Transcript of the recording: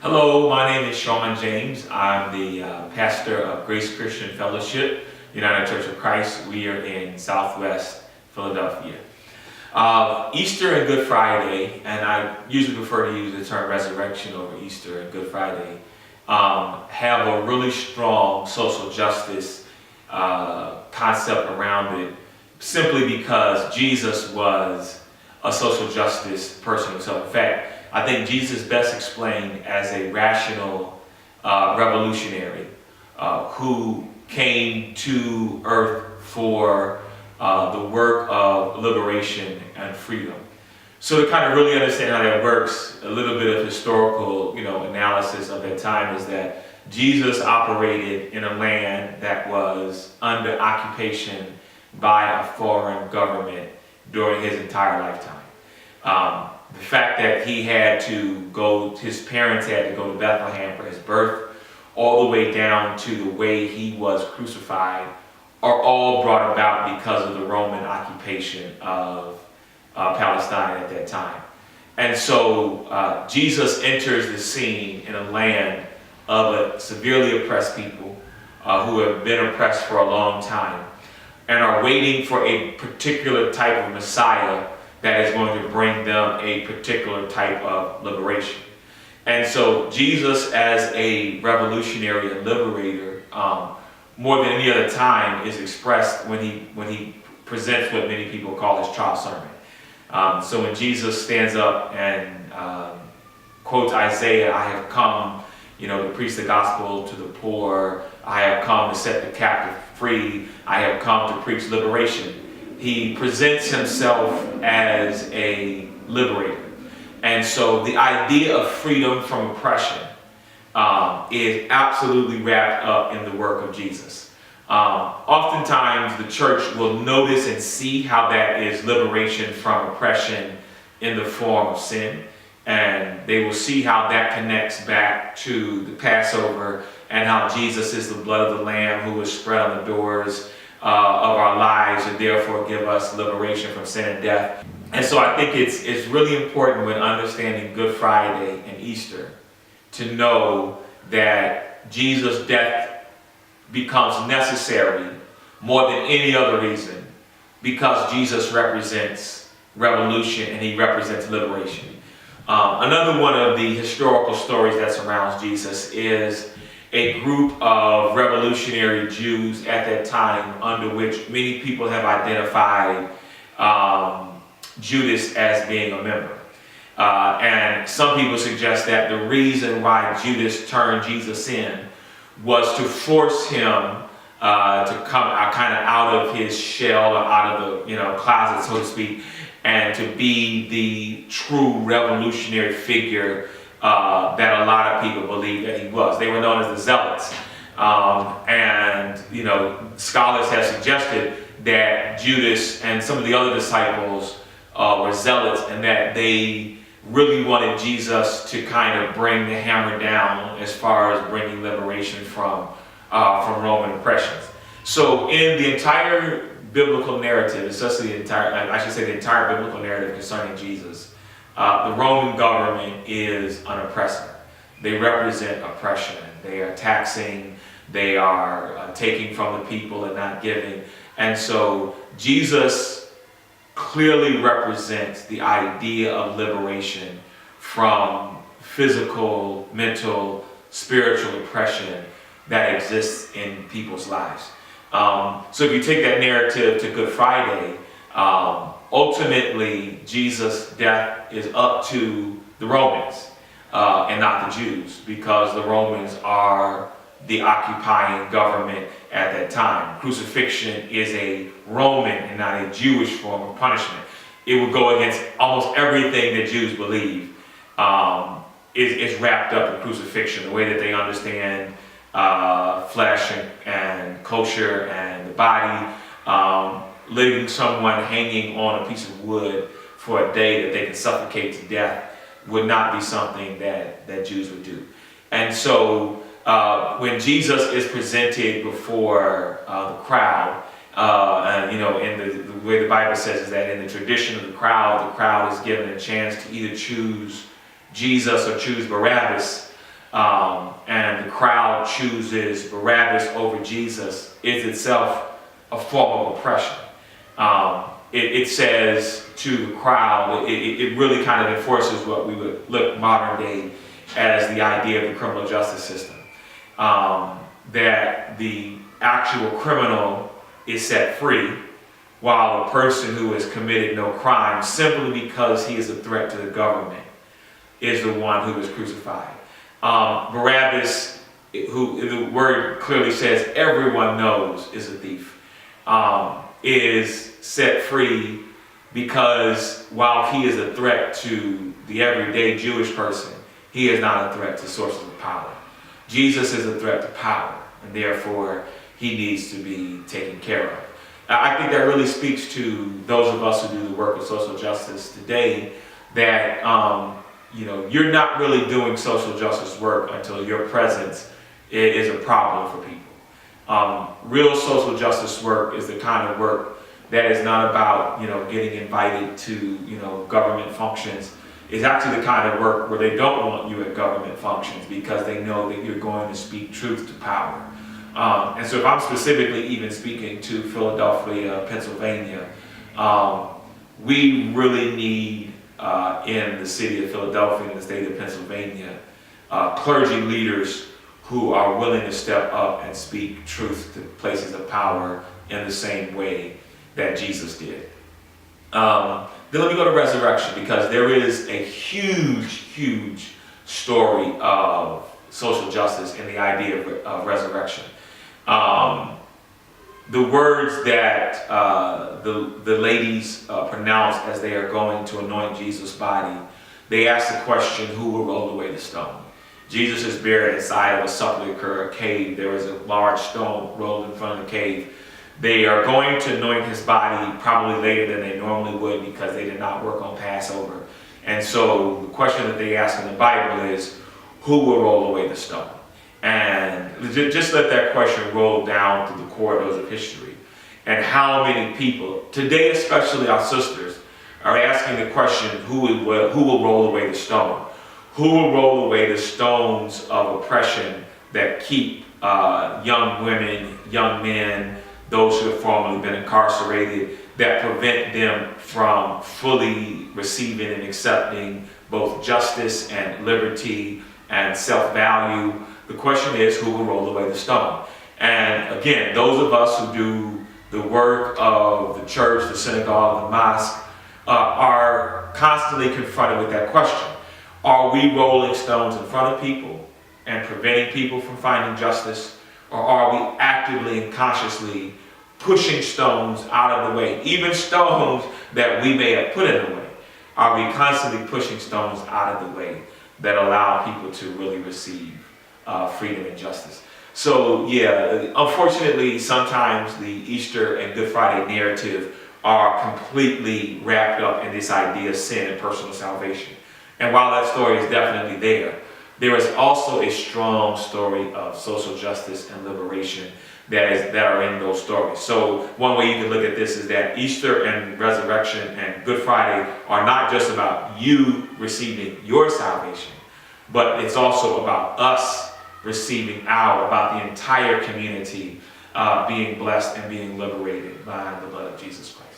Hello, my name is Cean James. I'm the pastor of Grace Christian Fellowship, United Church of Christ. We are in Southwest Philadelphia. Easter and Good Friday, and I usually prefer to use the term resurrection over Easter and Good Friday, have a really strong social justice concept around it, simply because Jesus was a social justice person himself. In fact, I think Jesus is best explained as a rational revolutionary who came to earth for the work of liberation and freedom. So to kind of really understand how that works, a little bit of historical, analysis of that time is that Jesus operated in a land that was under occupation by a foreign government during his entire lifetime. The fact that he had to go, his parents had to go to Bethlehem for his birth, all the way down to the way he was crucified, are all brought about because of the Roman occupation of Palestine at that time. And so Jesus enters the scene in a land of a severely oppressed people who have been oppressed for a long time and are waiting for a particular type of Messiah that is going to bring them a particular type of liberation. And so Jesus, as a revolutionary and liberator, more than any other time, is expressed when he presents what many people call his trial sermon. So when Jesus stands up and quotes Isaiah, "I have come, to preach the gospel to the poor. I have come to set the captive free. I have come to preach liberation." He presents himself as a liberator. And so the idea of freedom from oppression is absolutely wrapped up in the work of Jesus. Oftentimes the church will notice and see how that is liberation from oppression in the form of sin. And they will see how that connects back to the Passover and how Jesus is the blood of the Lamb who was spread on the doors of our lives and therefore give us liberation from sin and death. And so I think it's really important when understanding Good Friday and Easter to know that Jesus' death becomes necessary more than any other reason because Jesus represents revolution and he represents liberation. Another one of the historical stories that surrounds Jesus is a group of revolutionary Jews at that time, under which many people have identified Judas as being a member. And some people suggest that the reason why Judas turned Jesus in was to force him to come kind of out of his shell, or out of the closet, so to speak, and to be the true revolutionary figure that a lot of people believe that he was. They were known as the Zealots. And scholars have suggested that Judas and some of the other disciples were zealots, and that they really wanted Jesus to kind of bring the hammer down as far as bringing liberation from Roman oppressions. So in the entire biblical narrative, especially the entire biblical narrative concerning Jesus, the Roman government is an oppressor. They represent oppression. They are taxing, they are taking from the people and not giving. And so Jesus clearly represents the idea of liberation from physical, mental, spiritual oppression that exists in people's lives. So if you take that narrative to Good Friday, ultimately Jesus' death is up to the Romans and not the Jews, because the Romans are the occupying government at that time. Crucifixion is a Roman and not a Jewish form of punishment. It would go against almost everything that Jews believe is wrapped up in crucifixion, the way that they understand flesh and kosher and the body. Leaving someone hanging on a piece of wood for a day that they can suffocate to death would not be something that Jews would do. And so when Jesus is presented before the crowd, in the way the Bible says is that in the tradition of the crowd is given a chance to either choose Jesus or choose Barabbas. and the crowd chooses Barabbas over Jesus is itself a form of oppression. It says to the crowd, it really kind of enforces what we would look modern day as the idea of the criminal justice system. That the actual criminal is set free, while the person who has committed no crime, simply because he is a threat to the government, is the one who is crucified. Barabbas, who the word clearly says everyone knows is a thief, is set free because while he is a threat to the everyday Jewish person, he is not a threat to sources of power. Jesus is a threat to power, and therefore he needs to be taken care of. I think that really speaks to those of us who do the work of social justice today, that you're not really doing social justice work until your presence is a problem for people. Real social justice work is the kind of work that is not about getting invited to government functions. It's actually the kind of work where they don't want you at government functions because they know that you're going to speak truth to power. And so if I'm specifically even speaking to Philadelphia, Pennsylvania, we really need in the city of Philadelphia and the state of Pennsylvania clergy leaders who are willing to step up and speak truth to places of power in the same way that Jesus did. Then let me go to resurrection, because there is a huge story of social justice and the idea of resurrection. The words that the ladies pronounce as they are going to anoint Jesus' body, they ask the question, who will roll away the stone? Jesus is buried inside of a sepulchre, a cave. There is a large stone rolled in front of the cave. They are going to anoint his body probably later than they normally would because they did not work on Passover. And so the question that they ask in the Bible is, who will roll away the stone? And just let that question roll down through the corridors of history. And how many people, today especially our sisters, are asking the question, who will roll away the stone? Who will roll away the stones of oppression that keep young women, young men, those who have formerly been incarcerated, that prevent them from fully receiving and accepting both justice and liberty and self-value? The question is, who will roll away the stone? And again, those of us who do the work of the church, the synagogue, the mosque, are constantly confronted with that question. Are we rolling stones in front of people and preventing people from finding justice? Or are we actively and consciously pushing stones out of the way? Even stones that we may have put in the way. Are we constantly pushing stones out of the way that allow people to really receive freedom and justice? So yeah, unfortunately, sometimes the Easter and Good Friday narrative are completely wrapped up in this idea of sin and personal salvation. And while that story is definitely there, there is also a strong story of social justice and liberation that are in those stories. So one way you can look at this is that Easter and resurrection and Good Friday are not just about you receiving your salvation, but it's also about us receiving about the entire community being blessed and being liberated by the blood of Jesus Christ.